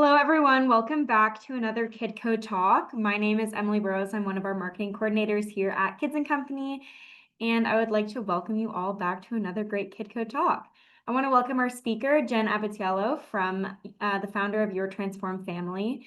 Hello, everyone. Welcome back to another Kidco Talk. My name is Emily Rose. I'm one of our marketing coordinators here at Kids & Company, and I would like to welcome you all back to another great Kidco Talk. I want to welcome our speaker, Jenn Abbatiello, from the founder of Your Transformed Family.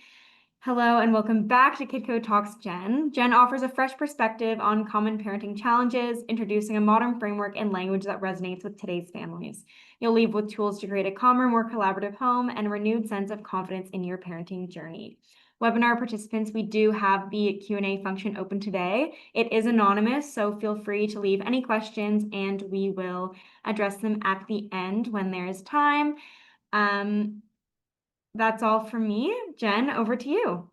Hello, and welcome back to Kidco Talks, Jenn. Jenn offers a fresh perspective on common parenting challenges, introducing a modern framework and language that resonates with today's families. You'll leave with tools to create a calmer, more collaborative home and a renewed sense of confidence in your parenting journey. Webinar participants, we do have the Q&A function open today. It is anonymous, so feel free to leave any questions and we will address them at the end when there is time. That's all from me. Jenn, over to you.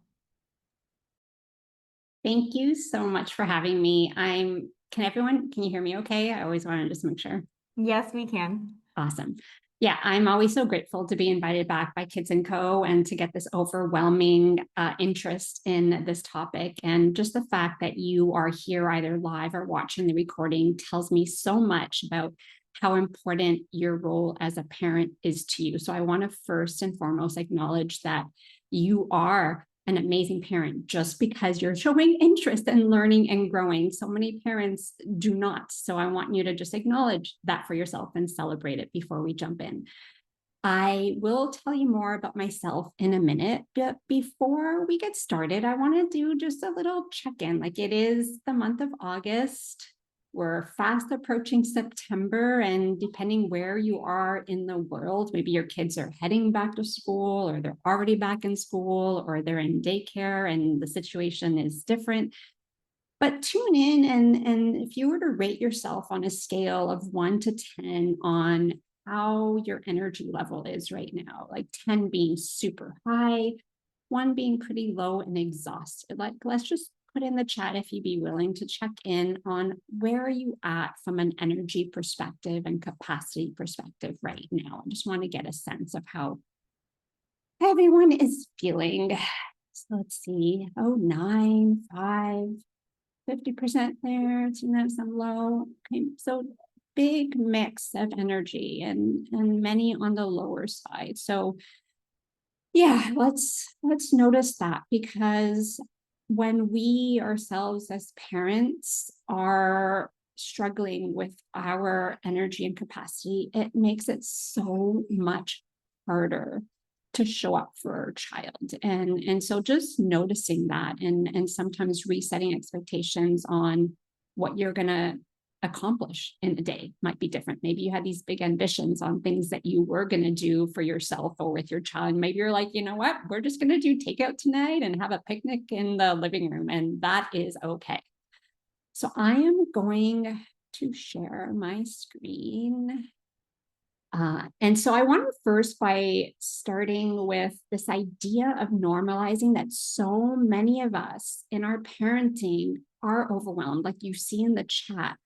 Thank you so much for having me. Can you hear me okay? I always want to just make sure. Yes, we can. Awesome. Yeah, I'm always so grateful to be invited back by Kids & Co. and to get this overwhelming interest in this topic. And just the fact that you are here either live or watching the recording tells me so much about how important your role as a parent is to you. So I want to first and foremost acknowledge that you are an amazing parent just because you're showing interest in learning and growing. So many parents do not. So I want you to just acknowledge that for yourself and celebrate it before we jump in. I will tell you more about myself in a minute, but before we get started, I want to do just a little check-in. Like, it is the month of August. We're fast approaching September, and depending where you are in the world, maybe your kids are heading back to school, or they're already back in school, or they're in daycare and the situation is different. But tune in, and if you were to rate yourself on a scale of 1 to 10 on how your energy level is right now, like 10 being super high, 1 being pretty low and exhausted, like, let's just put in the chat if you'd be willing to check in on where are you at from an energy perspective and capacity perspective right now. I just want to get a sense of how everyone is feeling. So let's see. Oh, 9, 5, 50% there. Some low. Okay, so big mix of energy and many on the lower side. So yeah, let's notice that, because when we ourselves as parents are struggling with our energy and capacity, it makes it so much harder to show up for our child. And so just noticing that and sometimes resetting expectations on what you're going to accomplish in a day might be different. Maybe you had these big ambitions on things that you were going to do for yourself or with your child. Maybe you're like, you know what, we're just going to do takeout tonight and have a picnic in the living room, and that is okay. So I am going to share my screen. And so I want to first by starting with this idea of normalizing that so many of us in our parenting are overwhelmed, like you see in the chat.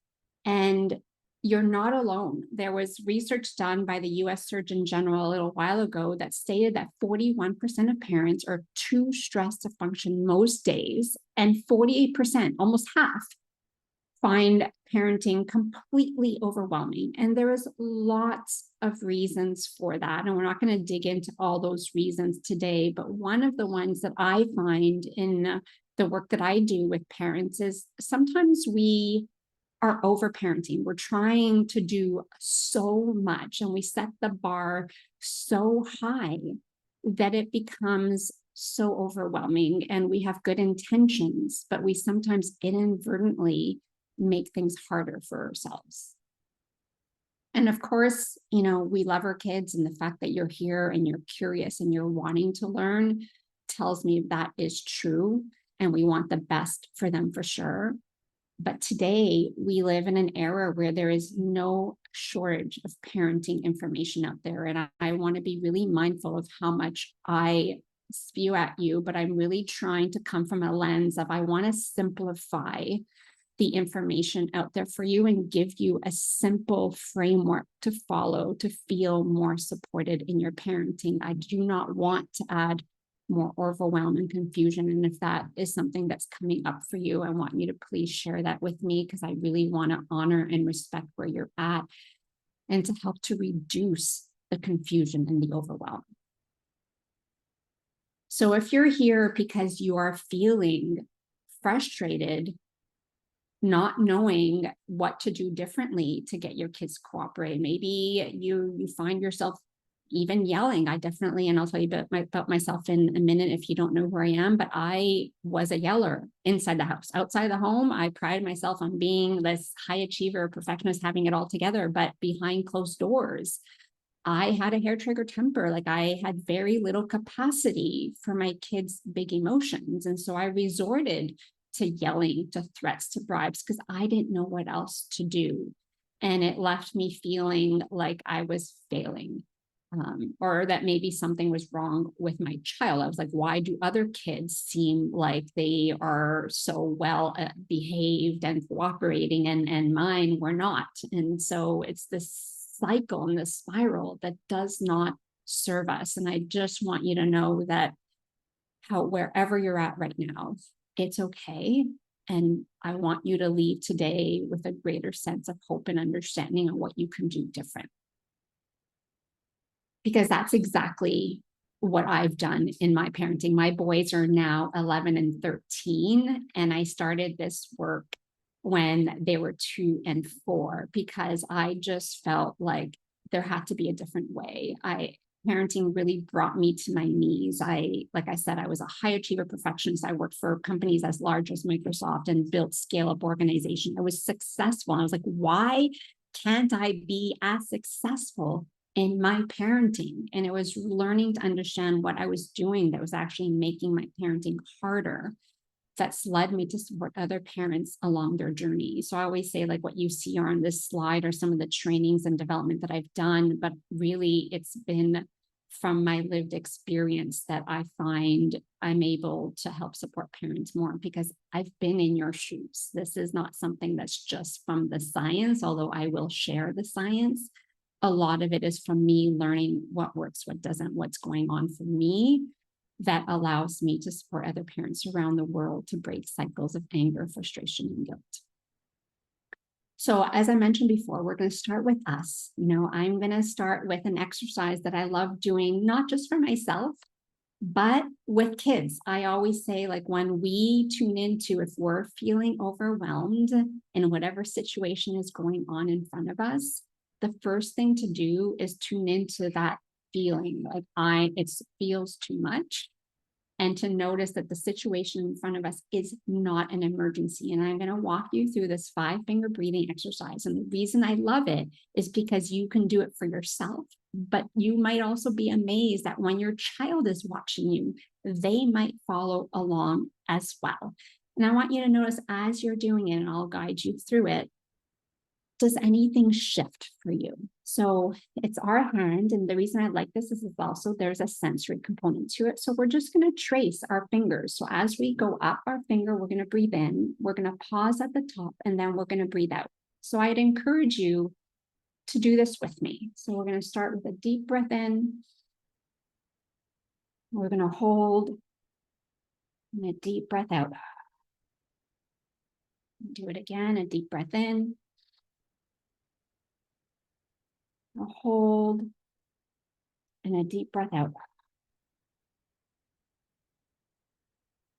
And you're not alone. There was research done by the US Surgeon General a little while ago that stated that 41% of parents are too stressed to function most days, and 48%, almost half, find parenting completely overwhelming. And there is lots of reasons for that. And we're not going to dig into all those reasons today, but one of the ones that I find in the work that I do with parents is sometimes we are over parenting. We're trying to do so much and we set the bar so high that it becomes so overwhelming, and we have good intentions, but we sometimes inadvertently make things harder for ourselves. And of course, we love our kids, and the fact that you're here and you're curious and you're wanting to learn tells me that is true, and we want the best for them for sure. But today we live in an era where there is no shortage of parenting information out there. And I want to be really mindful of how much I spew at you, but I'm really trying to come from a lens of I want to simplify the information out there for you and give you a simple framework to follow to feel more supported in your parenting. I do not want to add more overwhelm and confusion. And if that is something that's coming up for you, I want you to please share that with me, because I really want to honor and respect where you're at and to help to reduce the confusion and the overwhelm. So if you're here because you are feeling frustrated, not knowing what to do differently to get your kids to cooperate, maybe you find yourself even yelling. I definitely, and I'll tell you about myself in a minute if you don't know who I am, but I was a yeller inside the house. Outside the home, I prided myself on being this high achiever, perfectionist, having it all together, but behind closed doors, I had a hair trigger temper. Like I had very little capacity for my kids' big emotions. And so I resorted to yelling, to threats, to bribes, because I didn't know what else to do. And it left me feeling like I was failing, or that maybe something was wrong with my child. I was like, why do other kids seem like they are so well behaved and cooperating, and mine were not? And so it's this cycle and this spiral that does not serve us. And I just want you to know that wherever you're at right now, it's okay. And I want you to leave today with a greater sense of hope and understanding of what you can do different. Because that's exactly what I've done in my parenting. My boys are now 11 and 13, and I started this work when they were 2 and 4 because I just felt like there had to be a different way. Parenting really brought me to my knees. Like I said, I was a high achiever perfectionist. I worked for companies as large as Microsoft and built scale-up organization. I was successful. I was like, why can't I be as successful in my parenting? And it was learning to understand what I was doing that was actually making my parenting harder. That's led me to support other parents along their journey. So I always say, like, what you see on this slide are some of the trainings and development that I've done, but really it's been from my lived experience that I find I'm able to help support parents more because I've been in your shoes. This is not something that's just from the science, although I will share the science. A lot of it is from me learning what works, what doesn't, what's going on for me, that allows me to support other parents around the world to break cycles of anger, frustration, and guilt. So as I mentioned before, we're going to start with us. I'm going to start with an exercise that I love doing, not just for myself, but with kids. I always say, like, when we tune into, if we're feeling overwhelmed in whatever situation is going on in front of us, the first thing to do is tune into that feeling, like it feels too much, and to notice that the situation in front of us is not an emergency. And I'm going to walk you through this 5-finger breathing exercise. And the reason I love it is because you can do it for yourself, but you might also be amazed that when your child is watching you, they might follow along as well. And I want you to notice as you're doing it, and I'll guide you through it, does anything shift for you? So it's our hand. And the reason I like this is also there's a sensory component to it. So we're just going to trace our fingers. So as we go up our finger, we're going to breathe in, we're going to pause at the top, and then we're going to breathe out. So I'd encourage you to do this with me. So we're going to start with a deep breath in. We're going to hold and a deep breath out. Do it again, a deep breath in. A hold and a deep breath out.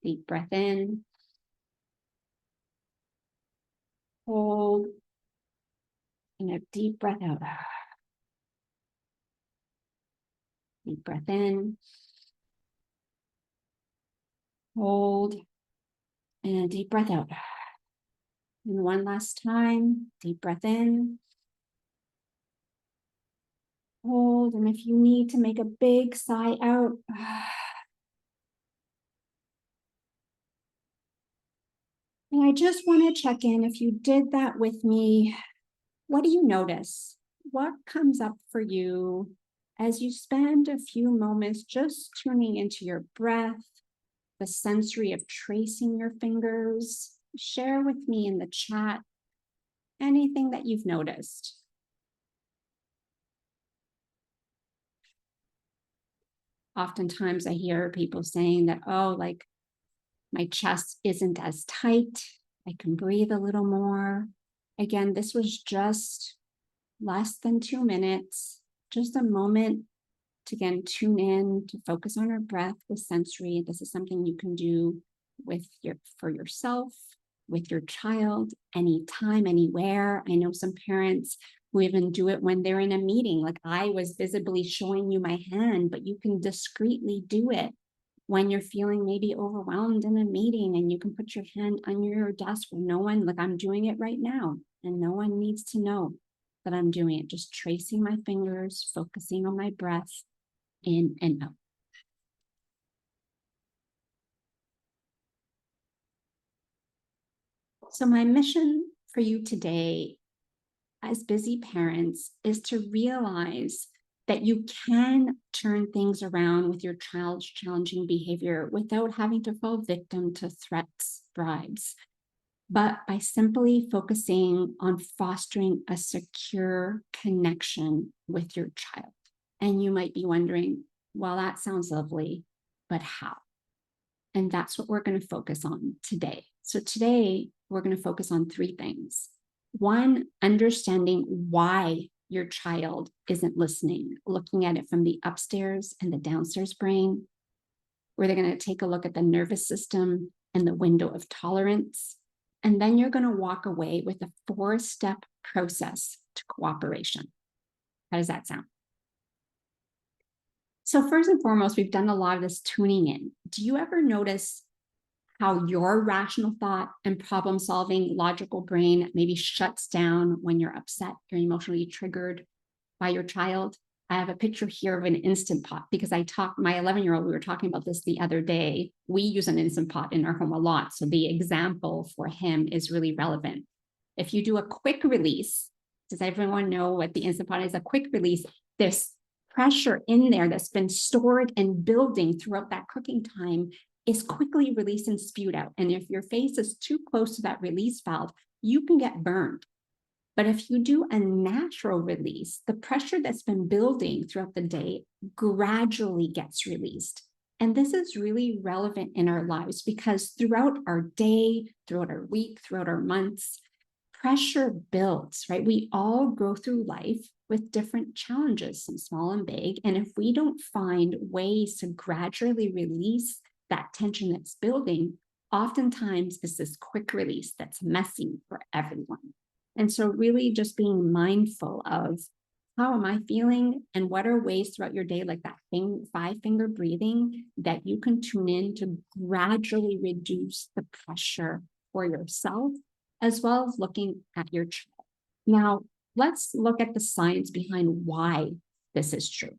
Deep breath in. Hold and a deep breath out. Deep breath in. Hold and a deep breath out. And one last time, deep breath in. Hold, and if you need to make a big sigh out. And I just want to check in. If you did that with me, what do you notice? What comes up for you as you spend a few moments just tuning into your breath, the sensory of tracing your fingers? Share with me in the chat anything that you've noticed. Oftentimes I hear people saying that, oh, like my chest isn't as tight. I can breathe a little more. Again, this was just less than 2 minutes, just a moment to again tune in, to focus on our breath with sensory. This is something you can do for yourself, with your child, anytime, anywhere. I know some parents who even do it when they're in a meeting. Like I was visibly showing you my hand, but you can discreetly do it when you're feeling maybe overwhelmed in a meeting, and you can put your hand on your desk where no one, like I'm doing it right now, and no one needs to know that I'm doing it. Just tracing my fingers, focusing on my breath in and out. So my mission for you today as busy parents is to realize that you can turn things around with your child's challenging behavior without having to fall victim to threats, bribes, but by simply focusing on fostering a secure connection with your child. And you might be wondering, well, that sounds lovely, but how? And that's what we're going to focus on today. So today, we're going to focus on three things. One, understanding why your child isn't listening, looking at it from the upstairs and the downstairs brain. We're going to take a look at the nervous system and the window of tolerance. And then you're going to walk away with a 4-step process to cooperation. How does that sound? So first and foremost, we've done a lot of this tuning in. Do you ever notice how your rational thought and problem solving logical brain maybe shuts down when you're upset, you're emotionally triggered by your child? I have a picture here of an Instant Pot because my 11-year-old, we were talking about this the other day. We use an Instant Pot in our home a lot. So the example for him is really relevant. If you do a quick release, does everyone know what the Instant Pot is? A quick release, this pressure in there that's been stored and building throughout that cooking time is quickly released and spewed out. And if your face is too close to that release valve, you can get burned. But if you do a natural release, the pressure that's been building throughout the day gradually gets released. And this is really relevant in our lives because throughout our day, throughout our week, throughout our months, pressure builds, right? We all go through life with different challenges, some small and big. And if we don't find ways to gradually release that tension that's building, oftentimes it's this quick release that's messy for everyone. And so really just being mindful of how am I feeling and what are ways throughout your day, like that 5-finger breathing, that you can tune in to gradually reduce the pressure for yourself, as well as looking at your child. Now, let's look at the science behind why this is true.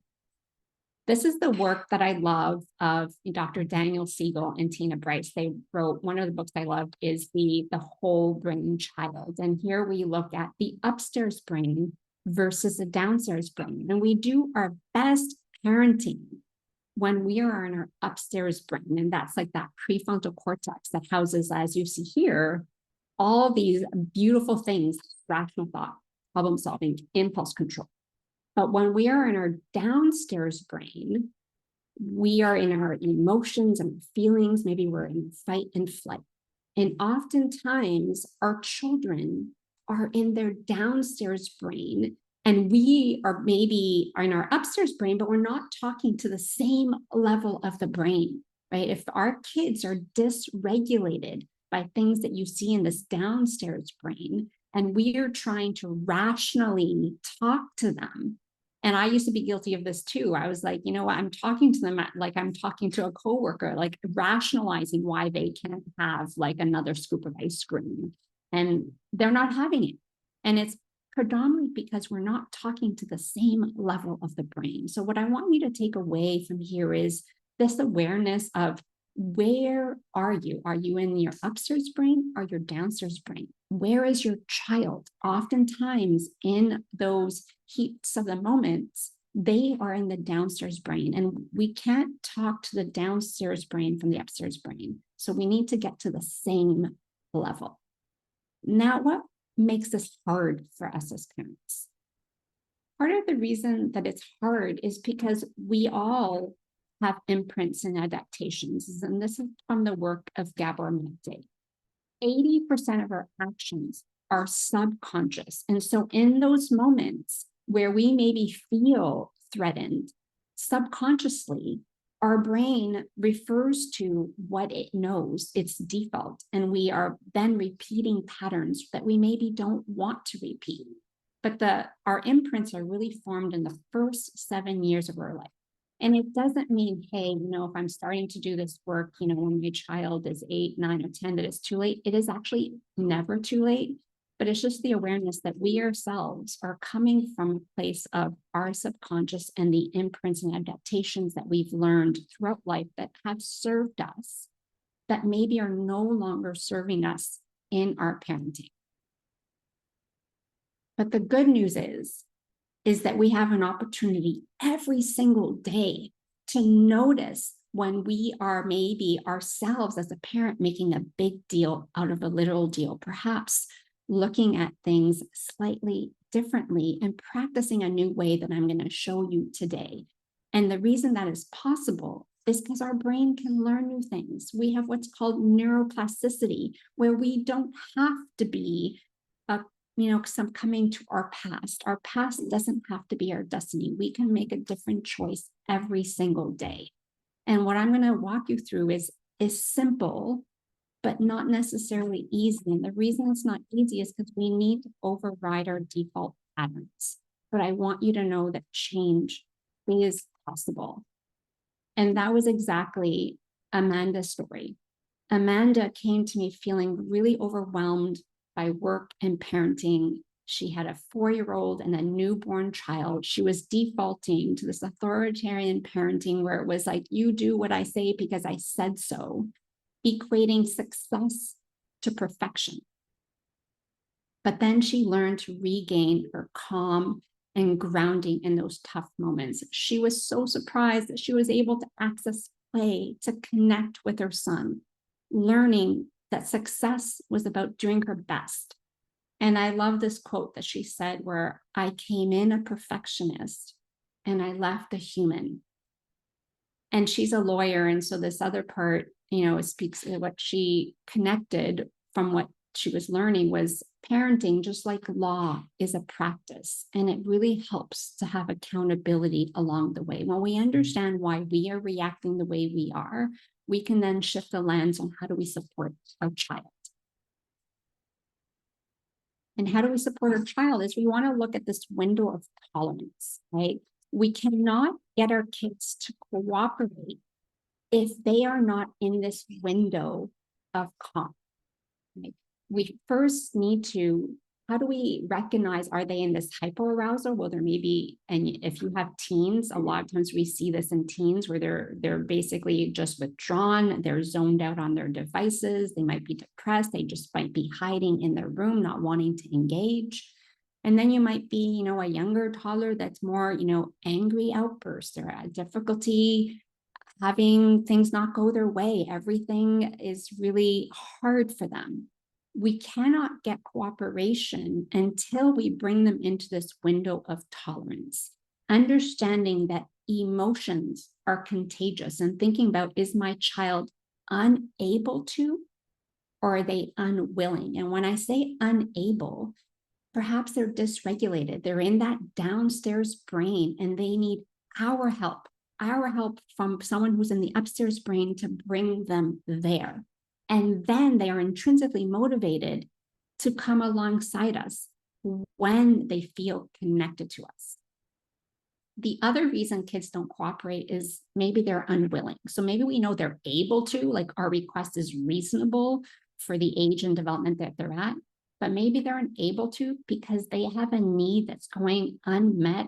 This is the work that I love of Dr. Daniel Siegel and Tina Bribes. They wrote, one of the books I loved is the Whole Brain Child. And here we look at the upstairs brain versus the downstairs brain. And we do our best parenting when we are in our upstairs brain. And that's like that prefrontal cortex that houses, as you see here, all these beautiful things: rational thought, problem solving, impulse control. But when we are in our downstairs brain, we are in our emotions and feelings. Maybe we're in fight and flight. And oftentimes our children are in their downstairs brain, and we are maybe in our upstairs brain, but we're not talking to the same level of the brain, right? If our kids are dysregulated by things that you see in this downstairs brain, and we are trying to rationally talk to them. And I used to be guilty of this too. I was like, you know what? I'm talking to them like I'm talking to a coworker, like rationalizing why they can't have like another scoop of ice cream. And they're not having it. And it's predominantly because we're not talking to the same level of the brain. So what I want you to take away from here is this awareness of, where are you? Are you in your upstairs brain or your downstairs brain? Where is your child? Oftentimes in those heats of the moments, they are in the downstairs brain, and we can't talk to the downstairs brain from the upstairs brain. So we need to get to the same level. Now, what makes this hard for us as parents? Part of the reason that it's hard is because we all have imprints and adaptations. And this is from the work of Gabor Mate. 80% of our actions are subconscious. And so in those moments where we maybe feel threatened, subconsciously, our brain refers to what it knows, its default, and we are then repeating patterns that we maybe don't want to repeat. But our imprints are really formed in the first 7 years of our life. And it doesn't mean, hey, if I'm starting to do this work, when my child is 8, 9, or 10, that it's too late. It is actually never too late. But it's just the awareness that we ourselves are coming from a place of our subconscious and the imprints and adaptations that we've learned throughout life that have served us, that maybe are no longer serving us in our parenting. But the good news is that we have an opportunity every single day to notice when we are maybe ourselves as a parent making a big deal out of a little deal, perhaps looking at things slightly differently and practicing a new way that I'm going to show you today. And the reason that is possible is because our brain can learn new things. We have what's called neuroplasticity, where we don't have to be some coming to our past. Our past doesn't have to be our destiny. We can make a different choice every single day. And what I'm going to walk you through is simple, but not necessarily easy. And the reason it's not easy is because we need to override our default patterns. But I want you to know that change is possible. And that was exactly Amanda's story. Amanda came to me feeling really overwhelmed by work and parenting. She had a 4-year-old and a newborn child. She was defaulting to this authoritarian parenting where it was like, you do what I say because I said so, equating success to perfection. But then she learned to regain her calm and grounding in those tough moments. She was so surprised that she was able to access play, to connect with her son, learning that success was about doing her best. And I love this quote that she said, where I came in a perfectionist and I left a human. And she's a lawyer. And so this other part, speaks to what she connected from what she was learning was parenting, just like law, is a practice. And it really helps to have accountability along the way. When we understand why we are reacting the way we are, we can then shift the lens on how do we support our child. And how do we support our child is we want to look at this window of tolerance, right? We cannot get our kids to cooperate if they are not in this window of calm. Right? We first need to, how do we recognize, are they in this hyperarousal? Well, there may be, and if you have teens, a lot of times we see this in teens where they're basically just withdrawn, they're zoned out on their devices, they might be depressed, they just might be hiding in their room, not wanting to engage. And then you might be, a younger toddler that's more, angry outbursts or difficulty having things not go their way. Everything is really hard for them. We cannot get cooperation until we bring them into this window of tolerance, understanding that emotions are contagious and thinking about, is my child unable to, or are they unwilling? And when I say unable, perhaps they're dysregulated. They're in that downstairs brain and they need our help from someone who's in the upstairs brain to bring them there. And then they are intrinsically motivated to come alongside us when they feel connected to us. The other reason kids don't cooperate is maybe they're unwilling. So maybe we know they're able to, like our request is reasonable for the age and development that they're at, but maybe they're unable to because they have a need that's going unmet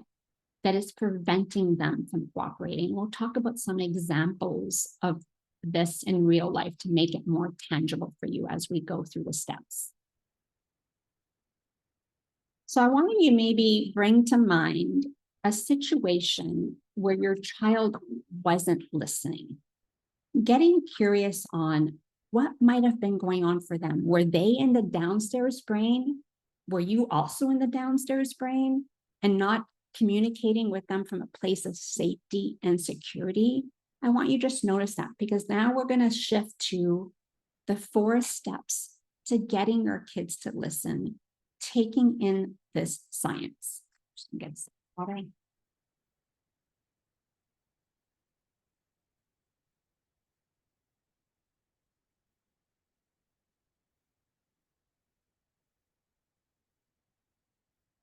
that is preventing them from cooperating. We'll talk about some examples of this in real life to make it more tangible for you as we go through the steps. So I want you to maybe bring to mind a situation where your child wasn't listening. Getting curious on what might have been going on for them. Were they in the downstairs brain? Were you also in the downstairs brain and not communicating with them from a place of safety and security? I want you to just notice that, because now we're going to shift to the 4 steps to getting your kids to listen, taking in this science. Just get water.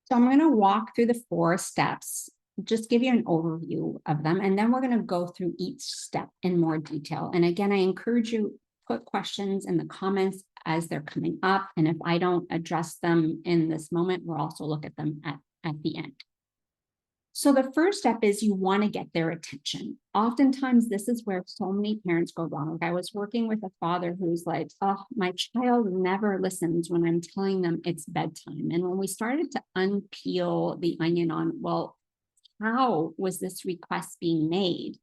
So I'm going to walk through the 4 steps, just give you an overview of them, and then we're going to go through each step in more detail. And again, I encourage you put questions in the comments as they're coming up. And if I don't address them in this moment, we'll also look at them at the end. So the first step is you want to get their attention. Oftentimes, this is where so many parents go wrong. Like I was working with a father who's like, oh, my child never listens when I'm telling them it's bedtime. And when we started to unpeel the onion on, well, how was this request being made?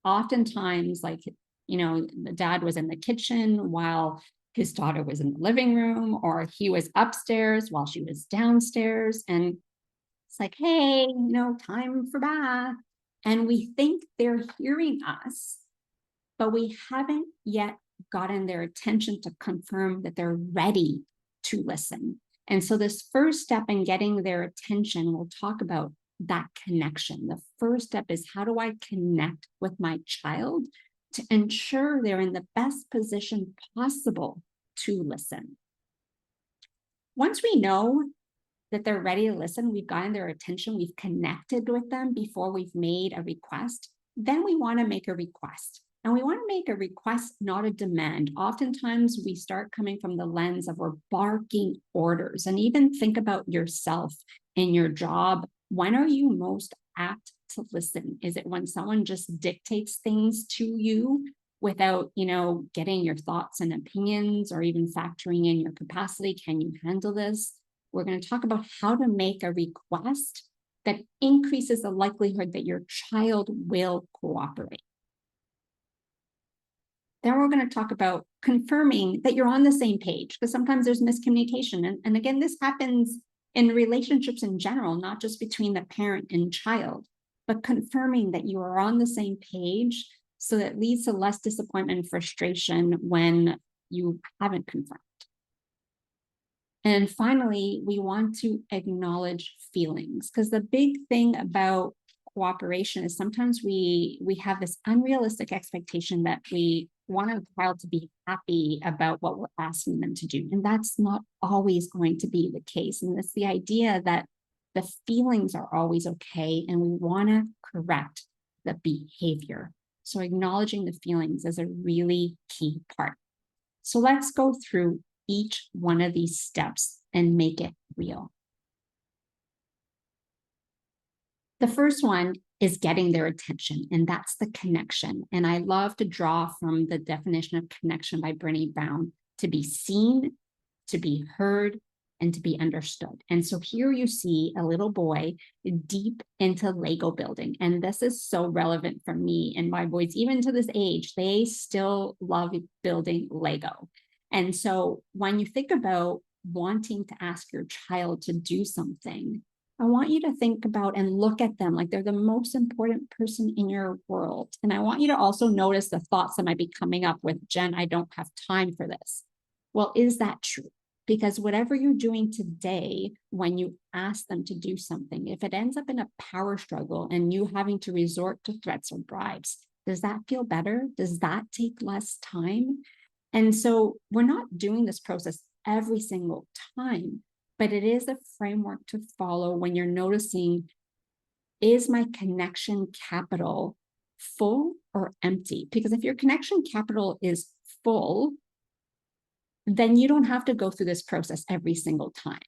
Oftentimes, like, the dad was in the kitchen while his daughter was in the living room, or he was upstairs while she was downstairs. And it's like, hey, time for bath. And we think they're hearing us, but we haven't yet gotten their attention to confirm that they're ready to listen. And so this first step in getting their attention, we'll talk about that connection. The first step is, how do I connect with my child to ensure they're in the best position possible to listen? Once we know that they're ready to listen, we've gotten their attention, we've connected with them before we've made a request, then we want to make a request. And we want to make a request, not a demand. Oftentimes we start coming from the lens of we're barking orders. And even think about yourself in your job. When are you most apt to listen? Is it when someone just dictates things to you without, getting your thoughts and opinions, or even factoring in your capacity? Can you handle this? We're going to talk about how to make a request that increases the likelihood that your child will cooperate. Then we're going to talk about confirming that you're on the same page, because sometimes there's miscommunication. And again, this happens in relationships in general, not just between the parent and child, but confirming that you are on the same page, so that leads to less disappointment and frustration when you haven't confirmed. And finally, we want to acknowledge feelings, because the big thing about cooperation is sometimes we have this unrealistic expectation that we want a child to be happy about what we're asking them to do. And that's not always going to be the case. And it's the idea that the feelings are always okay, and we want to correct the behavior. So acknowledging the feelings is a really key part. So let's go through each one of these steps and make it real. The first one is getting their attention, and that's the connection. And I love to draw from the definition of connection by Brené Brown: to be seen, to be heard, and to be understood. And so here you see a little boy deep into Lego building. And this is so relevant for me and my boys, even to this age, they still love building Lego. And so when you think about wanting to ask your child to do something, I want you to think about and look at them like they're the most important person in your world. And I want you to also notice the thoughts that might be coming up with, Jen, I don't have time for this. Well, is that true? Because whatever you're doing today, when you ask them to do something, if it ends up in a power struggle and you having to resort to threats or bribes, does that feel better? Does that take less time? And so we're not doing this process every single time, but it is a framework to follow when you're noticing, is my connection capital full or empty? Because if your connection capital is full, then you don't have to go through this process every single time.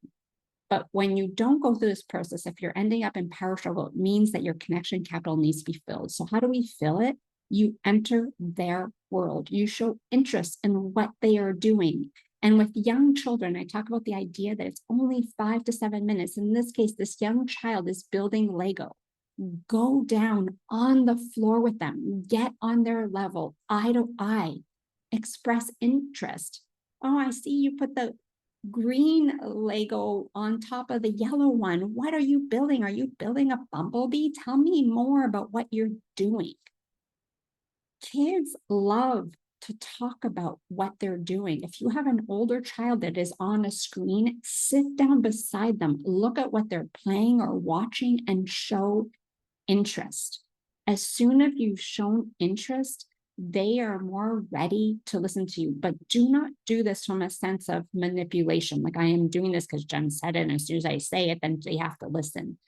But when you don't go through this process, if you're ending up in power struggle, it means that your connection capital needs to be filled. So how do we fill it? You enter their world. You show interest in what they are doing. And with young children, I talk about the idea that it's only 5 to 7 minutes. In this case, this young child is building Lego. Go down on the floor with them. Get on their level, eye to eye. Express interest. Oh, I see you put the green Lego on top of the yellow one. What are you building? Are you building a bumblebee? Tell me more about what you're doing. Kids love to talk about what they're doing. If you have an older child that is on a screen, sit down beside them, look at what they're playing or watching, and show interest. As soon as you've shown interest, they are more ready to listen to you. But do not do this from a sense of manipulation. Like, I am doing this because Jen said it, and as soon as I say it, then they have to listen.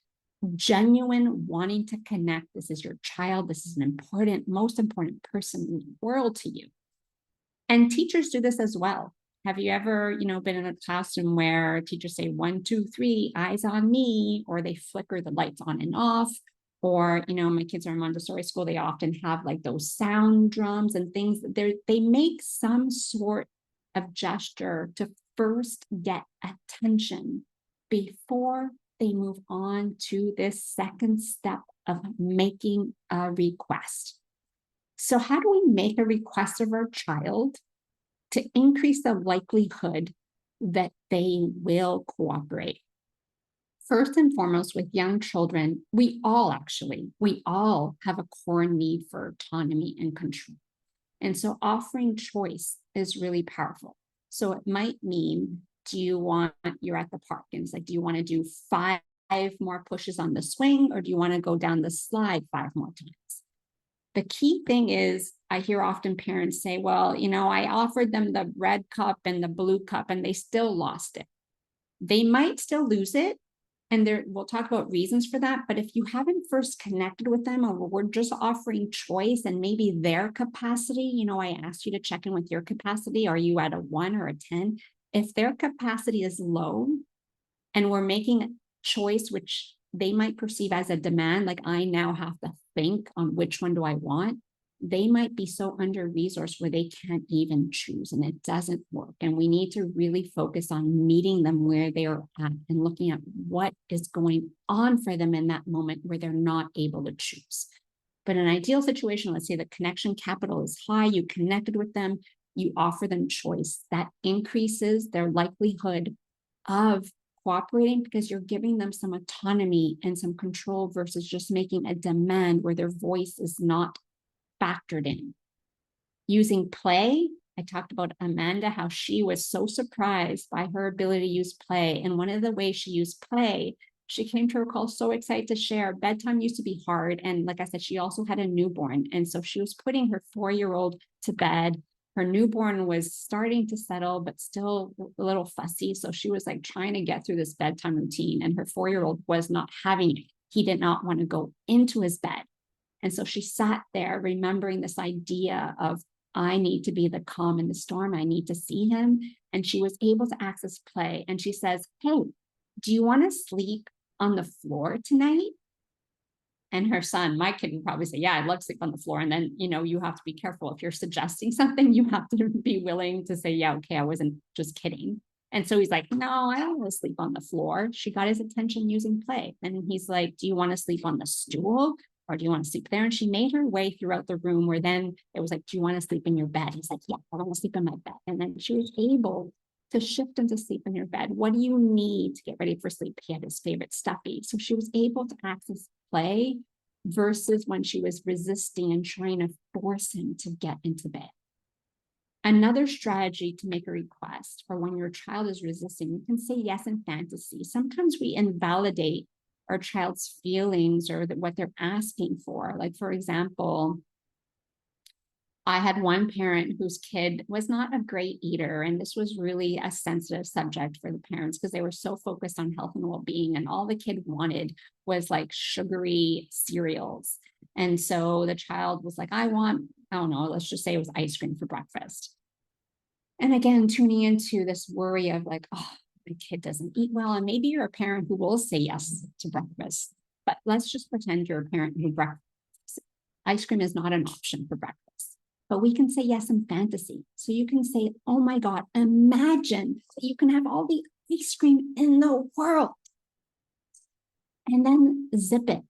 Genuine wanting to connect. This is your child. This is an important, most important person in the world to you. And teachers do this as well. Have you ever, been in a classroom where teachers say 1, 2, 3, eyes on me, or they flicker the lights on and off? Or, my kids are in Montessori school, they often have like those sound drums and things. They make some sort of gesture to first get attention before they move on to this second step of making a request. So how do we make a request of our child to increase the likelihood that they will cooperate? First and foremost, with young children, we all have a core need for autonomy and control. And so offering choice is really powerful. So it might mean, you're at the park and it's like, do you want to do 5 more pushes on the swing, or do you want to go down the slide 5 more times? The key thing is, I hear often parents say, well, I offered them the red cup and the blue cup and they still lost it. They might still lose it. And we'll talk about reasons for that. But if you haven't first connected with them, or we're just offering choice and maybe their capacity, I asked you to check in with your capacity. Are you at a 1 or a 10? If their capacity is low and we're making a choice, which they might perceive as a demand, like I now have to think on which one do I want, they might be so under-resourced where they can't even choose, and it doesn't work. And we need to really focus on meeting them where they are at and looking at what is going on for them in that moment where they're not able to choose. But in an ideal situation, let's say the connection capital is high, you connected with them, you offer them choice, that increases their likelihood of cooperating because you're giving them some autonomy and some control versus just making a demand where their voice is not factored in. Using play, I talked about Amanda, how she was so surprised by her ability to use play. And one of the ways she used play, she came to her call so excited to share. Bedtime used to be hard. And like I said, she also had a newborn. And so she was putting her 4-year-old to bed. Her newborn was starting to settle, but still a little fussy. So she was like trying to get through this bedtime routine. And her 4-year-old was not having it. He did not want to go into his bed. And so she sat there remembering this idea of, I need to be the calm in the storm. I need to see him. And she was able to access play. And she says, hey, do you want to sleep on the floor tonight? And her son, my kid, would probably say, yeah, I'd love to sleep on the floor. And then, you have to be careful. If you're suggesting something, you have to be willing to say, yeah, okay, I wasn't just kidding. And so he's like, no, I don't want to sleep on the floor. She got his attention using play. And he's like, do you want to sleep on the stool? Or do you want to sleep there? And she made her way throughout the room where then it was like, do you want to sleep in your bed? He's like, yeah, I want to sleep in my bed. And then she was able to shift into sleep in your bed. What do you need to get ready for sleep? He had his favorite stuffy. So she was able to access play versus when she was resisting and trying to force him to get into bed. Another strategy to make a request, or when your child is resisting, you can say yes in fantasy. Sometimes we invalidate our child's feelings or what they're asking for. Like, for example, I had one parent whose kid was not a great eater, and this was really a sensitive subject for the parents because they were so focused on health and well-being, and all the kid wanted was like sugary cereals. And so the child was like, I don't know, let's just say it was ice cream for breakfast. And again, tuning into this worry of like, oh, my kid doesn't eat well. And maybe you're a parent who will say yes to breakfast, but let's just pretend you're a parent who breakfast. Ice cream is not an option for breakfast, but we can say yes in fantasy. So you can say, oh my God, imagine that you can have all the ice cream in the world. And then zip it.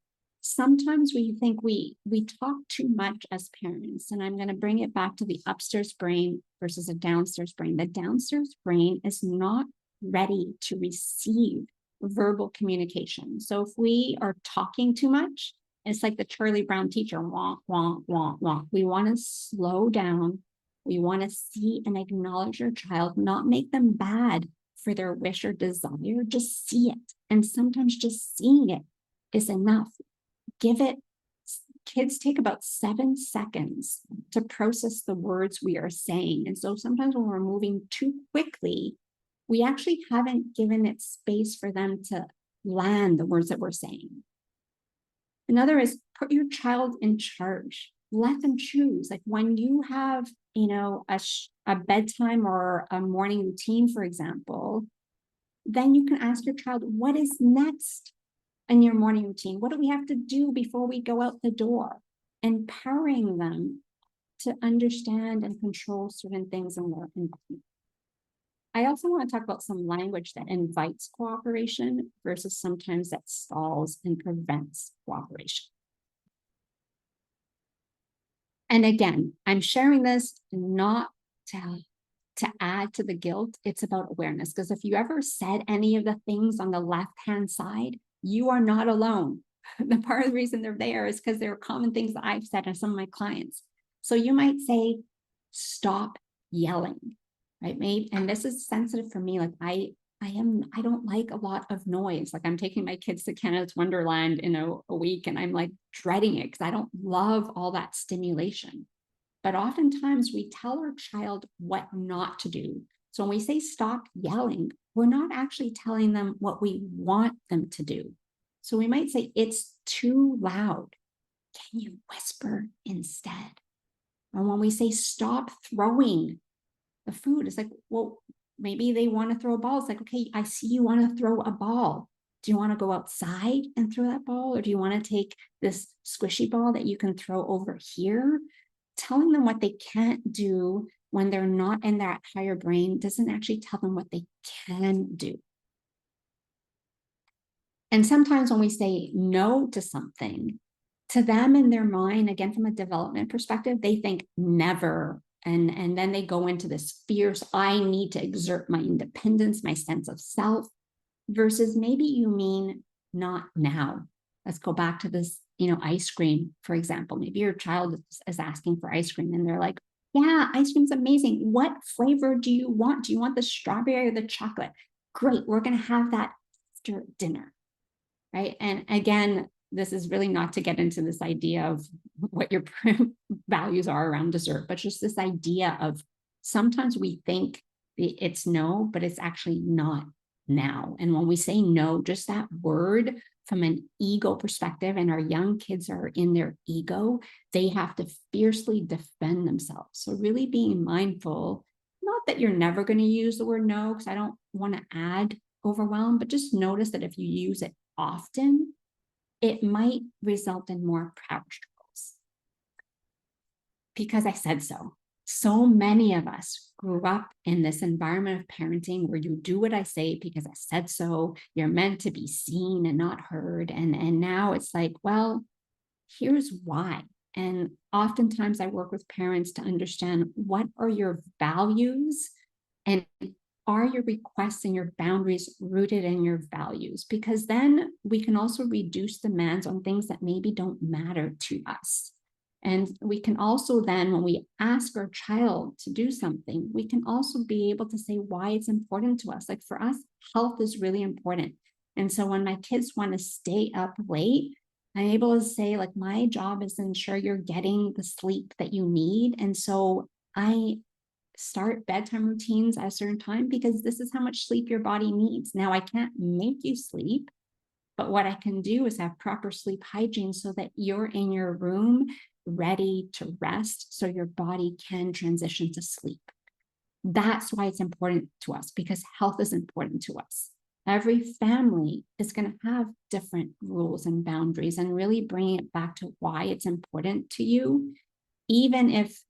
Sometimes we think we talk too much as parents, and I'm going to bring it back to the upstairs brain versus a downstairs brain. The downstairs brain is not ready to receive verbal communication. So if we are talking too much, it's like the Charlie Brown teacher, wonk, wonk, wonk, wonk. We want to slow down. We want to see and acknowledge your child, not make them bad for their wish or desire. Just see it. And sometimes just seeing it is enough. Give kids take about 7 seconds to process the words we are saying. And so sometimes when we're moving too quickly, we actually haven't given it space for them to land the words that we're saying. Another is put your child in charge. Let them choose. Like when you have, a bedtime or a morning routine, for example, then you can ask your child, what is next in your morning routine? What do we have to do before we go out the door? Empowering them to understand and control certain things in their environment. I also want to talk about some language that invites cooperation versus sometimes that stalls and prevents cooperation. And again, I'm sharing this not to add to the guilt. It's about awareness. Because if you ever said any of the things on the left-hand side, you are not alone. The part of the reason they're there is because there are common things that I've said to some of my clients. So you might say, stop yelling, right? Maybe, and this is sensitive for me. Like I don't like a lot of noise. Like I'm taking my kids to Canada's Wonderland in a week, and I'm like dreading it because I don't love all that stimulation. But oftentimes we tell our child what not to do. So when we say stop yelling, we're not actually telling them what we want them to do. So we might say, it's too loud. Can you whisper instead? And when we say stop throwing the food, it's like, well, maybe they want to throw a ball. It's like, okay, I see you want to throw a ball. Do you want to go outside and throw that ball? Or do you want to take this squishy ball that you can throw over here? Telling them what they can't do when they're not in that higher brain doesn't actually tell them what they can do. And sometimes when we say no to something, to them in their mind, again, from a development perspective, they think never. And then they go into this fierce, I need to exert my independence, my sense of self, versus maybe you mean not now. Let's go back to this, ice cream, for example. Maybe your child is asking for ice cream and they're like, yeah, ice cream's amazing. What flavor do you want? Do you want the strawberry or the chocolate? Great, we're going to have that after dinner, right? And again, this is really not to get into this idea of what your values are around dessert, but just this idea of sometimes we think it's no, but it's actually not now. And when we say no, just that word from an ego perspective, and our young kids are in their ego, they have to fiercely defend themselves. So really being mindful, not that you're never going to use the word no, because I don't want to add overwhelm, but just notice that if you use it often, it might result in more power struggles. Because I said so. So many of us grew up in this environment of parenting where you do what I say because I said so. You're meant to be seen and not heard. And now it's like, well, here's why. And oftentimes I work with parents to understand, what are your values and are your requests and your boundaries rooted in your values? Because then we can also reduce demands on things that maybe don't matter to us. And we can also then, when we ask our child to do something, we can also be able to say why it's important to us. Like for us, health is really important. And so when my kids want to stay up late, I'm able to say, like, my job is to ensure you're getting the sleep that you need. And so I start bedtime routines at a certain time because this is how much sleep your body needs. Now, I can't make you sleep, but what I can do is have proper sleep hygiene so that you're in your room ready to rest so your body can transition to sleep. That's why it's important to us, because health is important to us. Every family is going to have different rules and boundaries, and really bringing it back to why it's important to you. Even if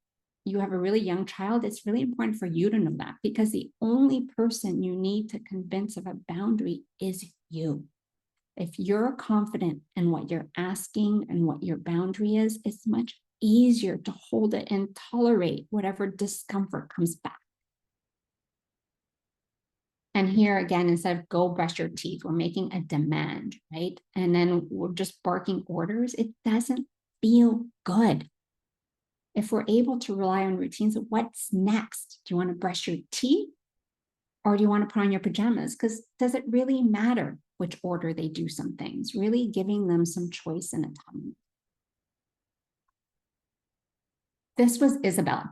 you have a really young child, it's really important for you to know that, because the only person you need to convince of a boundary is you. If you're confident in what you're asking and what your boundary is, it's much easier to hold it and tolerate whatever discomfort comes back. And here again, instead of go brush your teeth, we're making a demand, right? And then we're just barking orders. It doesn't feel good. If we're able to rely on routines, what's next? Do you want to brush your teeth? Or do you want to put on your pajamas? Because does it really matter which order they do some things? Really giving them some choice and autonomy. This was Isabel.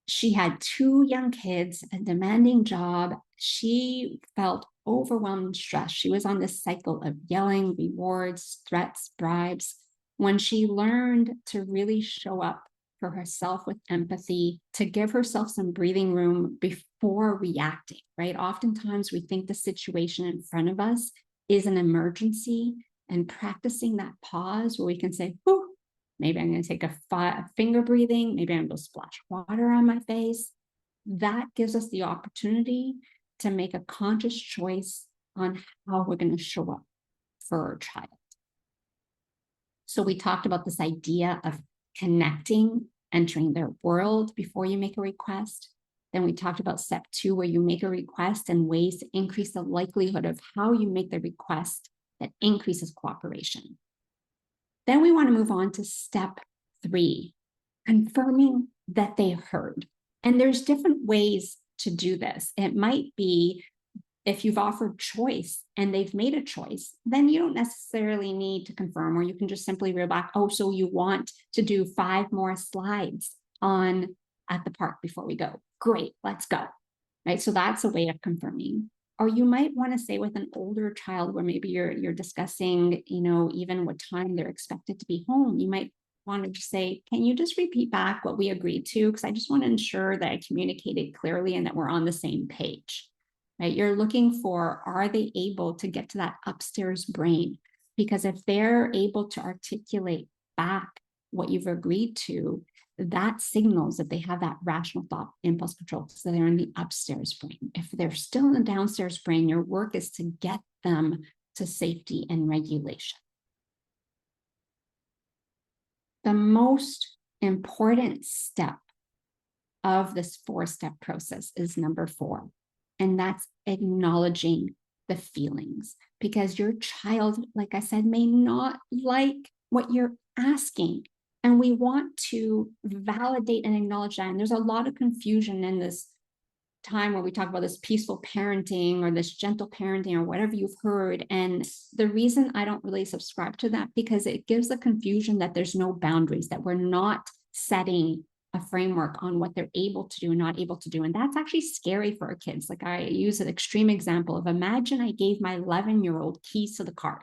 She had 2 young kids, a demanding job. She felt overwhelmed and stressed. She was on this cycle of yelling, rewards, threats, bribes. When she learned to really show up for herself with empathy, to give herself some breathing room before reacting, right? Oftentimes we think the situation in front of us is an emergency, and practicing that pause where we can say, whew, maybe I'm going to take a finger breathing. Maybe I'm going to splash water on my face. That gives us the opportunity to make a conscious choice on how we're going to show up for our child. So we talked about this idea of connecting, entering their world before you make a request. Then we talked about step 2, where you make a request and ways to increase the likelihood of how you make the request that increases cooperation. Then we want to move on to step 3, confirming that they heard. And there's different ways to do this. It might be if you've offered choice and they've made a choice, then you don't necessarily need to confirm, or you can just simply reel back, oh, so you want to do 5 more slides at the park before we go. Great, let's go. Right. So that's a way of confirming. Or you might want to say with an older child where maybe you're discussing, even what time they're expected to be home, you might want to just say, can you just repeat back what we agreed to? Because I just want to ensure that I communicated clearly and that we're on the same page. Right? You're looking for, are they able to get to that upstairs brain? Because if they're able to articulate back what you've agreed to, that signals that they have that rational thought impulse control. So they're in the upstairs brain. If they're still in the downstairs brain, your work is to get them to safety and regulation. The most important step of this 4-step process is number 4, and that's acknowledging the feelings, because your child, like I said, may not like what you're asking. And we want to validate and acknowledge that. And there's a lot of confusion in this time where we talk about this peaceful parenting or this gentle parenting or whatever you've heard. And the reason I don't really subscribe to that, because it gives the confusion that there's no boundaries, that we're not setting a framework on what they're able to do and not able to do. And that's actually scary for our kids. Like, I use an extreme example of, imagine I gave my 11-year-old keys to the car.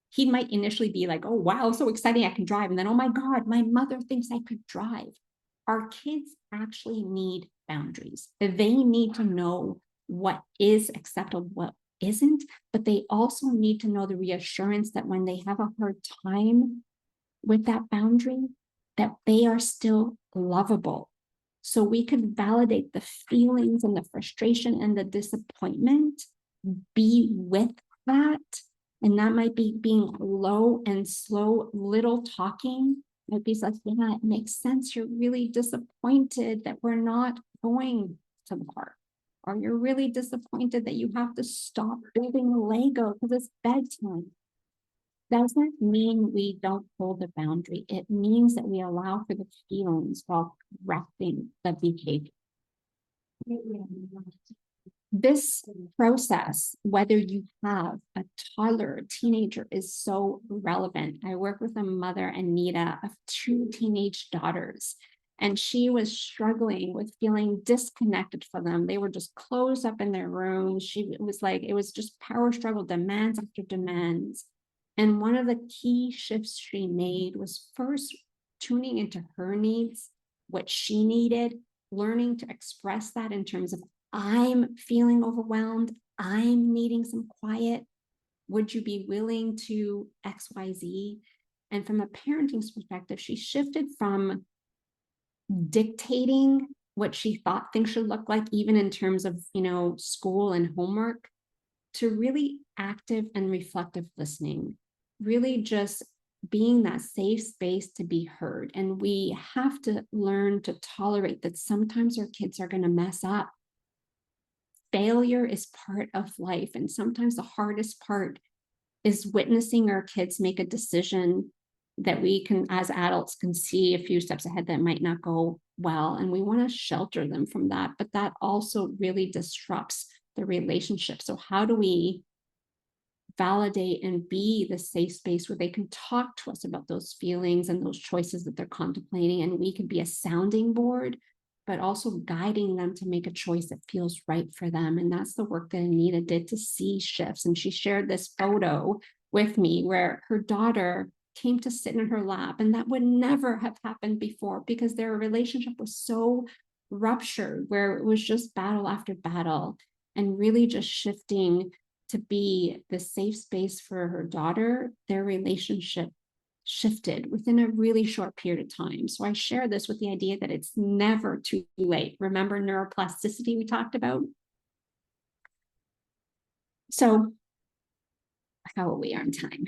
He might initially be like, oh, wow, so exciting, I can drive. And then, oh my God, my mother thinks I could drive. Our kids actually need boundaries. They need to know what is acceptable, what isn't, but they also need to know the reassurance that when they have a hard time with that boundary, that they are still lovable. So we could validate the feelings and the frustration and the disappointment, be with that. And that might be being low and slow, little talking. Might be like, yeah, it makes sense. You're really disappointed that we're not going to the park. Or you're really disappointed that you have to stop building a Lego because it's bedtime. Doesn't mean we don't hold the boundary. It means that we allow for the feelings while correcting the behavior. This process, whether you have a toddler or teenager, is so relevant. I work with a mother, Anita, of 2 teenage daughters, and she was struggling with feeling disconnected from them. They were just closed up in their rooms. It was just power struggle, demands after demands. And one of the key shifts she made was first tuning into her needs, what she needed, learning to express that in terms of, I'm feeling overwhelmed. I'm needing some quiet. Would you be willing to XYZ? And from a parenting perspective, she shifted from dictating what she thought things should look like, even in terms of, school and homework, to really active and reflective listening, really just being that safe space to be heard. And we have to learn to tolerate that sometimes our kids are going to mess up. Failure is part of life. And sometimes the hardest part is witnessing our kids make a decision that we can, as adults, can see a few steps ahead that might not go well. And we want to shelter them from that. But that also really disrupts the relationship. So how do we validate and be the safe space where they can talk to us about those feelings and those choices that they're contemplating. And we can be a sounding board, but also guiding them to make a choice that feels right for them. And that's the work that Anita did to see shifts. And she shared this photo with me where her daughter came to sit in her lap, and that would never have happened before because their relationship was so ruptured, where it was just battle after battle, and really just shifting to be the safe space for her daughter. Their relationship shifted within a really short period of time. So I share this with the idea that it's never too late. Remember neuroplasticity we talked about? So how are we on time?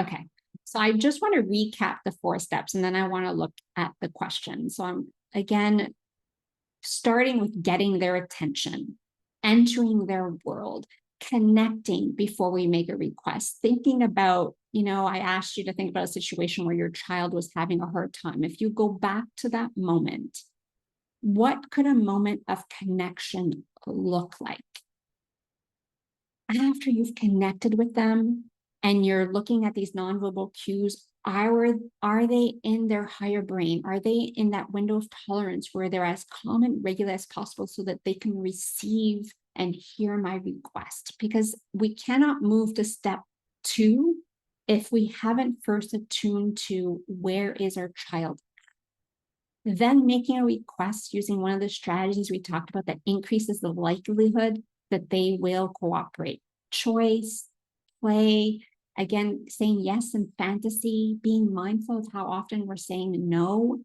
Okay. So I just want to recap the 4 steps, and then I want to look at the question. So I'm, again, starting with getting their attention, entering their world, connecting before we make a request, thinking about, I asked you to think about a situation where your child was having a hard time. If you go back to that moment, what could a moment of connection look like? After you've connected with them and you're looking at these nonverbal cues, are they in their higher brain? Are they in that window of tolerance where they're as calm and regular as possible so that they can receive and hear my request? Because we cannot move to step 2 if we haven't first attuned to where is our child. Then making a request using one of the strategies we talked about that increases the likelihood that they will cooperate. Choice, play, again, saying yes in fantasy, being mindful of how often we're saying no.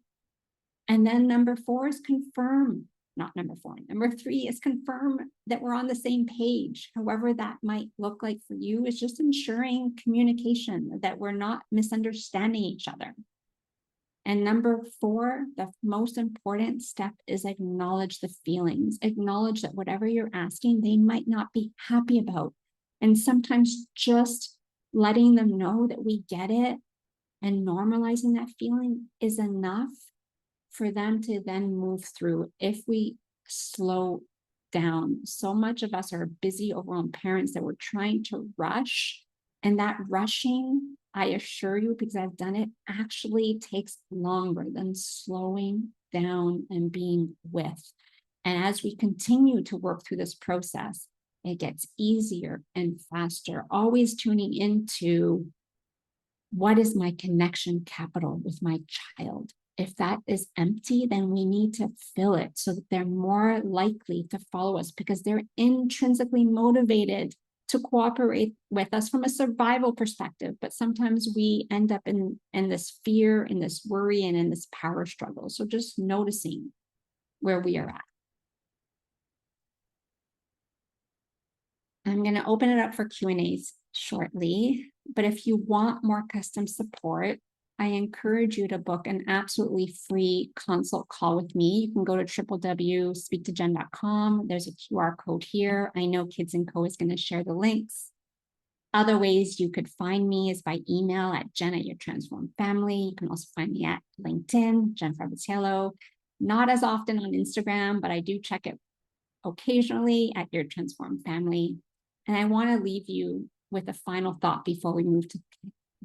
And then number 4 is confirm, not number 4. Number 3 is confirm that we're on the same page. However that might look like for you, is just ensuring communication, that we're not misunderstanding each other. And number 4, the most important step is acknowledge the feelings. Acknowledge that whatever you're asking, they might not be happy about. And sometimes just letting them know that we get it and normalizing that feeling is enough for them to then move through. If we slow down, so much of us are busy, overwhelmed parents that we're trying to rush. And that rushing, I assure you, because I've done it, actually takes longer than slowing down and being with. And as we continue to work through this process, it gets easier and faster, always tuning into what is my connection capital with my child. If that is empty, then we need to fill it so that they're more likely to follow us because they're intrinsically motivated to cooperate with us from a survival perspective. But sometimes we end up in this fear, in this worry, and in this power struggle. So just noticing where we are at. I'm going to open it up for Q&As shortly, but if you want more custom support, I encourage you to book an absolutely free consult call with me. You can go to www.speaktojen.com. There's a QR code here. I know Kids & Co is going to share the links. Other ways you could find me is by email at Jen@YourTransformedFamily. You can also find me at LinkedIn, Jenn Abbatiello. Not as often on Instagram, but I do check it occasionally at Your Transformed Family. And I want to leave you with a final thought before we move to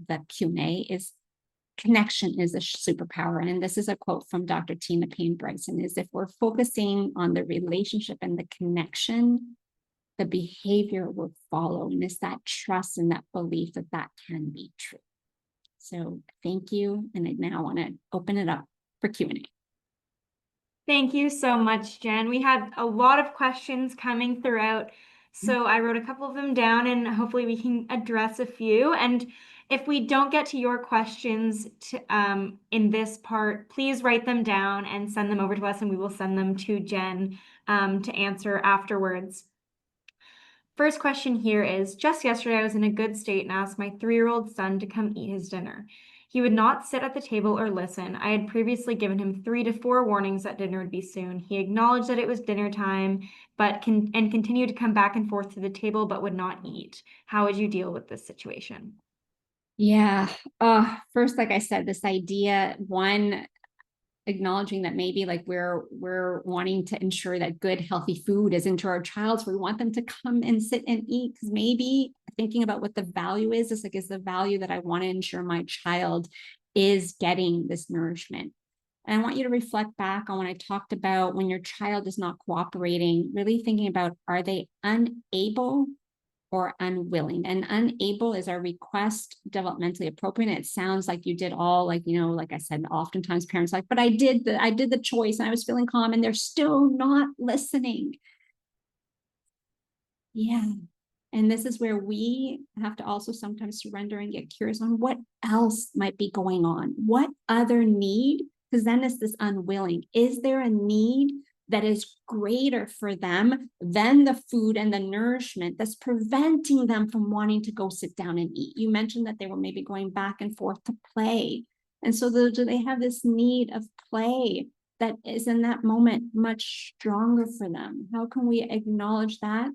the Q&A is connection is a superpower. And this is a quote from Dr. Tina Payne Bryson, is if we're focusing on the relationship and the connection, the behavior will follow. And it's that trust and that belief that that can be true. So thank you. And I now want to open it up for Q&A. Thank you so much, Jen. We had a lot of questions coming throughout, so I wrote a couple of them down and hopefully we can address a few. And if we don't get to your questions in this part, please write them down and send them over to us and we will send them to Jen to answer afterwards. First question here is, just yesterday I was in a good state and asked my 3-year-old son to come eat his dinner. He would not sit at the table or listen. I had previously given him 3 to 4 warnings that dinner would be soon. He acknowledged that it was dinner time, but continued to come back and forth to the table, but would not eat. How would you deal with this situation? Yeah. First, like I said, this idea, one, acknowledging that maybe like we're wanting to ensure that good, healthy food is into our child. So we want them to come and sit and eat because maybe thinking about what the value is. It's like, is the value that I want to ensure my child is getting this nourishment. And I want you to reflect back on when I talked about when your child is not cooperating, really thinking about, are they unable or unwilling? And unable is our request developmentally appropriate. And it sounds like you did all, like, like I said, oftentimes parents are like, but I did the choice and I was feeling calm, and they're still not listening. Yeah. And this is where we have to also sometimes surrender and get curious on what else might be going on. What other need? Because then it's this unwilling. Is there a need that is greater for them than the food and the nourishment that's preventing them from wanting to go sit down and eat? You mentioned that they were maybe going back and forth to play. And so do they have this need of play that is in that moment much stronger for them? How can we acknowledge that?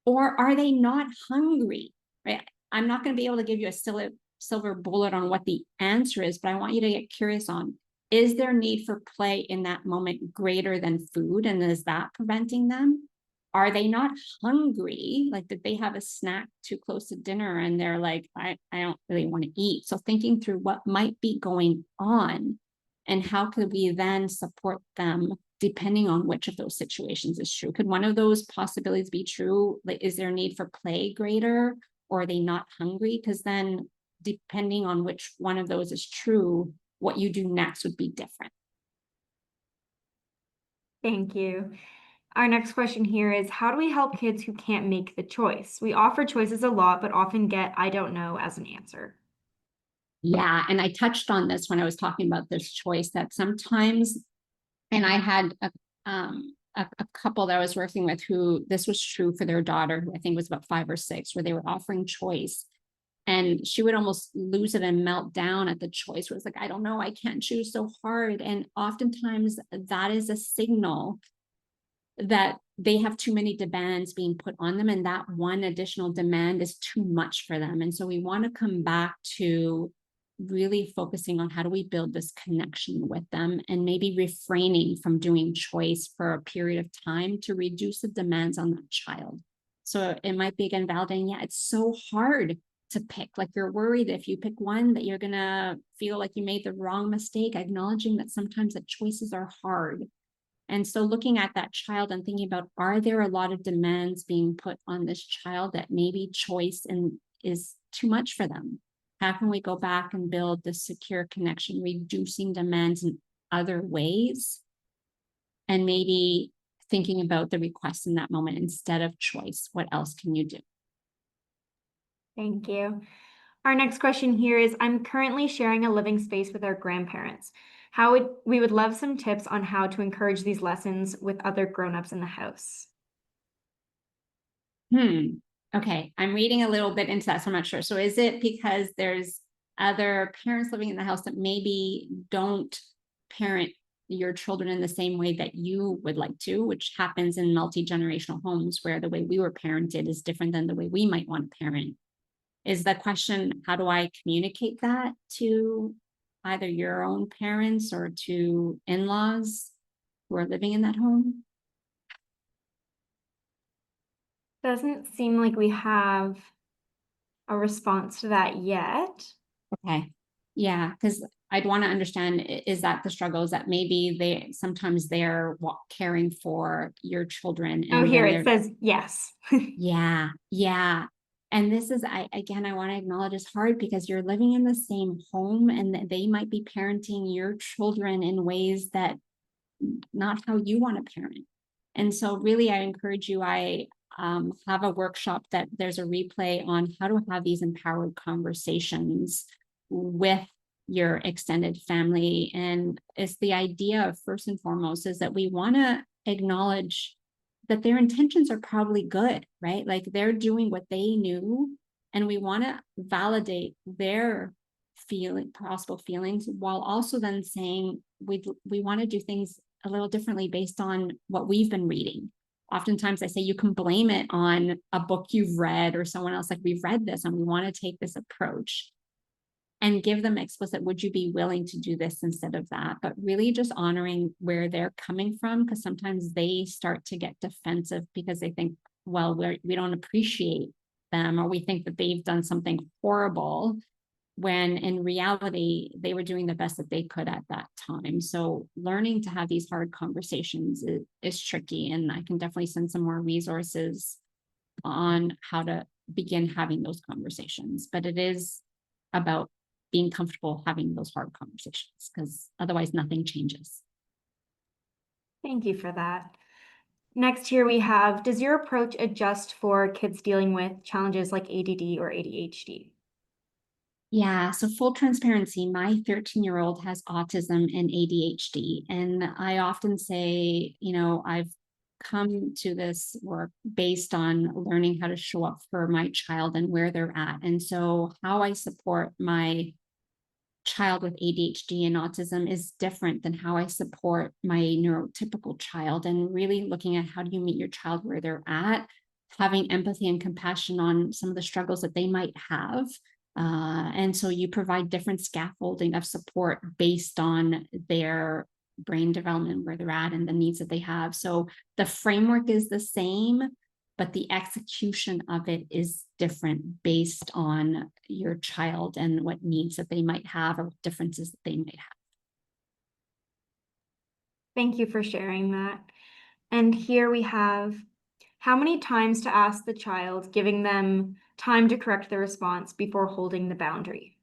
Or are they not hungry, right? I'm not going to be able to give you a silver bullet on what the answer is, but I want you to get curious on, is their need for play in that moment greater than food? And is that preventing them? Are they not hungry? Like, did they have a snack too close to dinner and they're like, I don't really want to eat. So thinking through what might be going on and how could we then support them depending on which of those situations is true. Could one of those possibilities be true? Like, is their need for play greater, or are they not hungry? Because then depending on which one of those is true, what you do next would be different. Thank you. Our next question here is, how do we help kids who can't make the choice? We offer choices a lot, but often get "I don't know" as an answer. Yeah. And I touched on this when I was talking about this choice, that sometimes, and I had a couple that I was working with who this was true for their daughter, who I think was about 5 or 6, where they were offering choice. And she would almost lose it and melt down at the choice, where it's like, I don't know, I can't choose so hard. And oftentimes that is a signal that they have too many demands being put on them, and that one additional demand is too much for them. And so we want to come back to really focusing on how do we build this connection with them, and maybe refraining from doing choice for a period of time to reduce the demands on that child. So it might be, again, validating, yeah, it's so hard to pick. Like, you're worried if you pick one that you're going to feel like you made the wrong mistake, acknowledging that sometimes the choices are hard. And so looking at that child and thinking about, are there a lot of demands being put on this child that maybe choice is too much for them? How can we go back and build this secure connection, reducing demands in other ways? And maybe thinking about the request in that moment instead of choice. What else can you do? Thank you. Our next question here is, I'm currently sharing a living space with our grandparents. We would love some tips on how to encourage these lessons with other grown-ups in the house. Okay, I'm reading a little bit into that, so I'm not sure. So is it because there's other parents living in the house that maybe don't parent your children in the same way that you would like to, which happens in multi-generational homes where the way we were parented is different than the way we might want to parent? Is the question, how do I communicate that to either your own parents or to in-laws who are living in that home? Doesn't seem like we have a response to that yet. Okay. Yeah, because I'd want to understand, is that the struggle? Is that maybe sometimes they're caring for your children Oh, and here then it they're, says yes. yeah, yeah. And this is, I want to acknowledge it's hard because you're living in the same home and they might be parenting your children in ways that not how you want to parent. And so really, I encourage you, I have a workshop that there's a replay on how to have these empowered conversations with your extended family. And it's the idea of, first and foremost, is that we want to acknowledge that their intentions are probably good, right? Like, they're doing what they knew, and we want to validate their possible feelings, while also then saying we want to do things a little differently based on what we've been reading. Oftentimes I say you can blame it on a book you've read or someone else, like, we've read this and we want to take this approach, and give them explicit, would you be willing to do this instead of that? But really just honoring where they're coming from, because sometimes they start to get defensive because they think, well, we don't appreciate them, or we think that they've done something horrible, when in reality, they were doing the best that they could at that time. So learning to have these hard conversations is tricky. And I can definitely send some more resources on how to begin having those conversations. But it is about being comfortable having those hard conversations, because otherwise nothing changes. Thank you for that. Next here we have, does your approach adjust for kids dealing with challenges like ADD or ADHD? Yeah, so full transparency, my 13-year-old has autism and ADHD. And I often say, I've come to this work based on learning how to show up for my child and where they're at. And so how I support my child with ADHD and autism is different than how I support my neurotypical child, and really looking at how do you meet your child where they're at, having empathy and compassion on some of the struggles that they might have. And so you provide different scaffolding of support based on their brain development, where they're at, and the needs that they have. So the framework is the same, but the execution of it is different based on your child and what needs that they might have, or what differences that they might have. Thank you for sharing that. And here we have, how many times to ask the child, giving them time to correct the response before holding the boundary?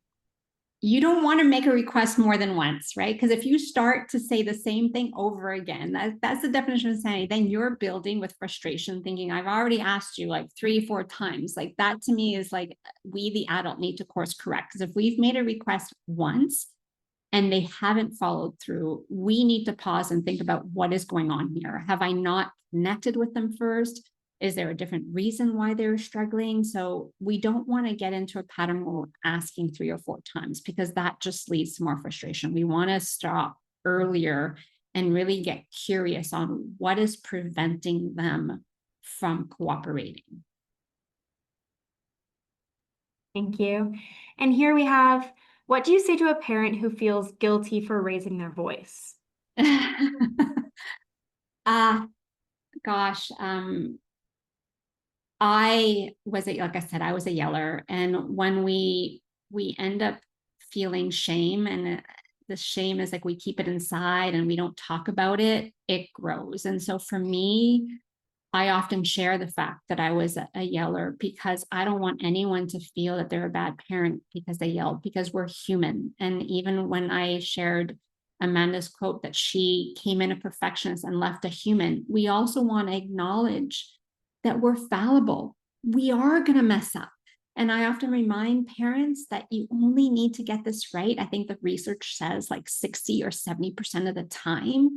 You don't want to make a request more than once, right? Because if you start to say the same thing over again, that's the definition of insanity. Then you're building with frustration, thinking, I've already asked you like 3-4 times. Like that to me is like, we, the adult, need to course correct. Because if we've made a request once and they haven't followed through, we need to pause and think about what is going on here. Have I not connected with them first? Is there a different reason why they're struggling? So we don't want to get into a pattern where we're asking 3 or 4 times, because that just leads to more frustration. We want to stop earlier and really get curious on what is preventing them from cooperating. Thank you. And here we have, what do you say to a parent who feels guilty for raising their voice? Gosh, I was like I said, I was a yeller, and when we end up feeling shame, and the shame is like we keep it inside and we don't talk about it, it grows. And so for me, I often share the fact that I was a yeller, because I don't want anyone to feel that they're a bad parent because they yelled, because we're human. And even when I shared Amanda's quote that she came in a perfectionist and left a human, we also want to acknowledge that we're fallible. We are going to mess up. And I often remind parents that you only need to get this right. I think the research says like 60 or 70% of the time.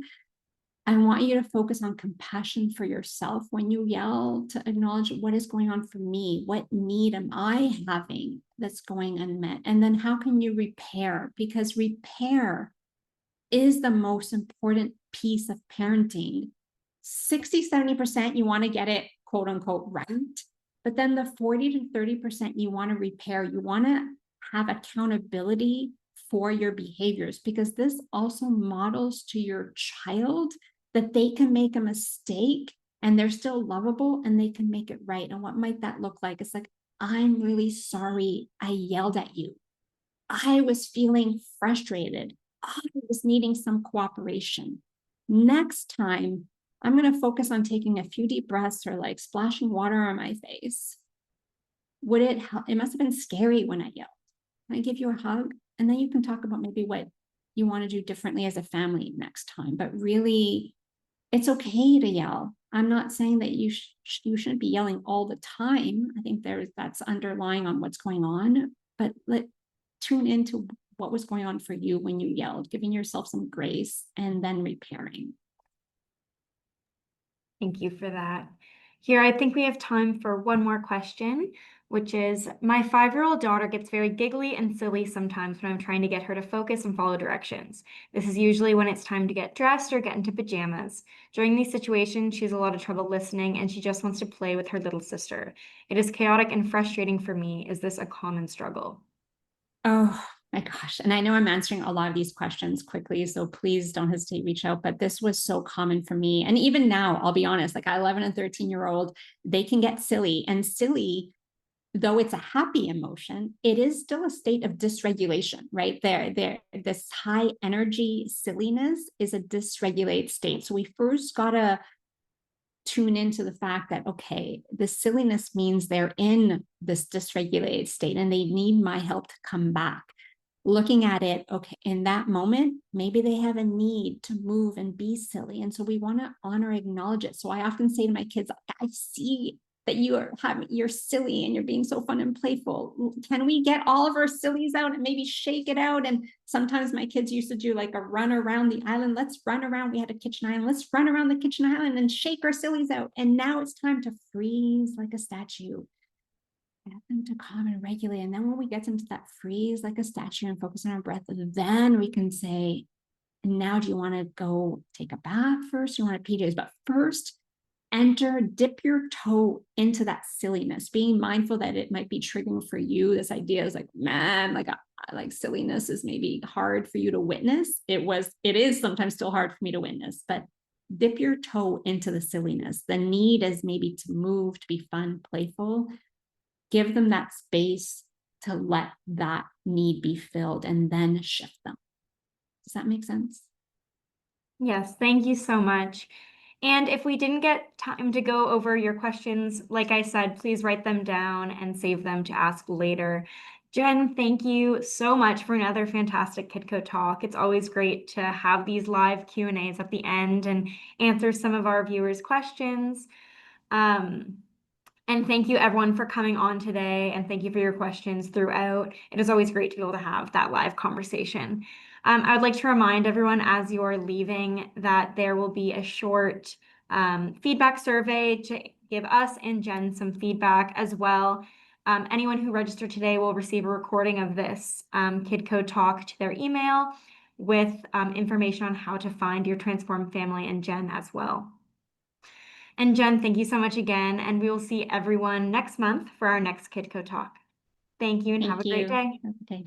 I want you to focus on compassion for yourself when you yell, to acknowledge what is going on for me. What need am I having that's going unmet? And then how can you repair? Because repair is the most important piece of parenting. 60-70% you want to get it quote unquote right, but then the 40 to 30% you want to repair. You want to have accountability for your behaviors, because this also models to your child that they can make a mistake and they're still lovable and they can make it right. And what might that look like? It's like, I'm really sorry I yelled at you. I was feeling frustrated. I was needing some cooperation. Next time, I'm going to focus on taking a few deep breaths, or like splashing water on my face. Would it help? It must have been scary when I yelled. Can I give you a hug? And then you can talk about maybe what you want to do differently as a family next time. But really, it's okay to yell. I'm not saying that you shouldn't be yelling all the time. I think that's underlying on what's going on. But tune into what was going on for you when you yelled, giving yourself some grace, and then repairing. Thank you for that. Here, I think we have time for one more question, which is, my 5-year-old daughter gets very giggly and silly sometimes when I'm trying to get her to focus and follow directions. This is usually when it's time to get dressed or get into pajamas. During these situations, she has a lot of trouble listening and she just wants to play with her little sister. It is chaotic and frustrating for me. Is this a common struggle? Oh my gosh. And I know I'm answering a lot of these questions quickly, so please don't hesitate to reach out. But this was so common for me. And even now, I'll be honest, like 11 and 13-year-old, they can get silly, and silly though it's a happy emotion, it is still a state of dysregulation, right? This high energy silliness is a dysregulated state. So we first gotta tune into the fact that, okay, the silliness means they're in this dysregulated state and they need my help to come back. Looking at it, okay, in that moment, maybe they have a need to move and be silly. And so we want to honor, acknowledge it. So I often say to my kids, I see that you're silly and you're being so fun and playful. Can we get all of our sillies out and maybe shake it out? And sometimes my kids used to do like a run around the island. Let's run around. We had a kitchen island. Let's run around the kitchen island and shake our sillies out. And now it's time to freeze like a statue. Get them to calm and regulate. And then when we get them to that freeze like a statue and focus on our breath, then we can say, now do you want to go take a bath first? You want to PJs, but first dip your toe into that silliness, being mindful that it might be triggering for you. This idea is like, man, like silliness is maybe hard for you to witness. It is sometimes still hard for me to witness, but dip your toe into the silliness. The need is maybe to move, to be fun, playful. Give them that space to let that need be filled and then shift them. Does that make sense? Yes, thank you so much. And if we didn't get time to go over your questions, like I said, please write them down and save them to ask later. Jenn, thank you so much for another fantastic Kidco Talk. It's always great to have these live Q&As at the end and answer some of our viewers' questions. And thank you everyone for coming on today, and thank you for your questions throughout. It is always great to be able to have that live conversation. I would like to remind everyone as you're leaving that there will be a short feedback survey to give us and Jenn some feedback as well. Anyone who registered today will receive a recording of this Kidco Talk to their email with information on how to find your transformed family and Jenn as well. And Jenn, thank you so much again, and we will see everyone next month for our next Kidco Talk. Thank you and have a great day. Have a good day.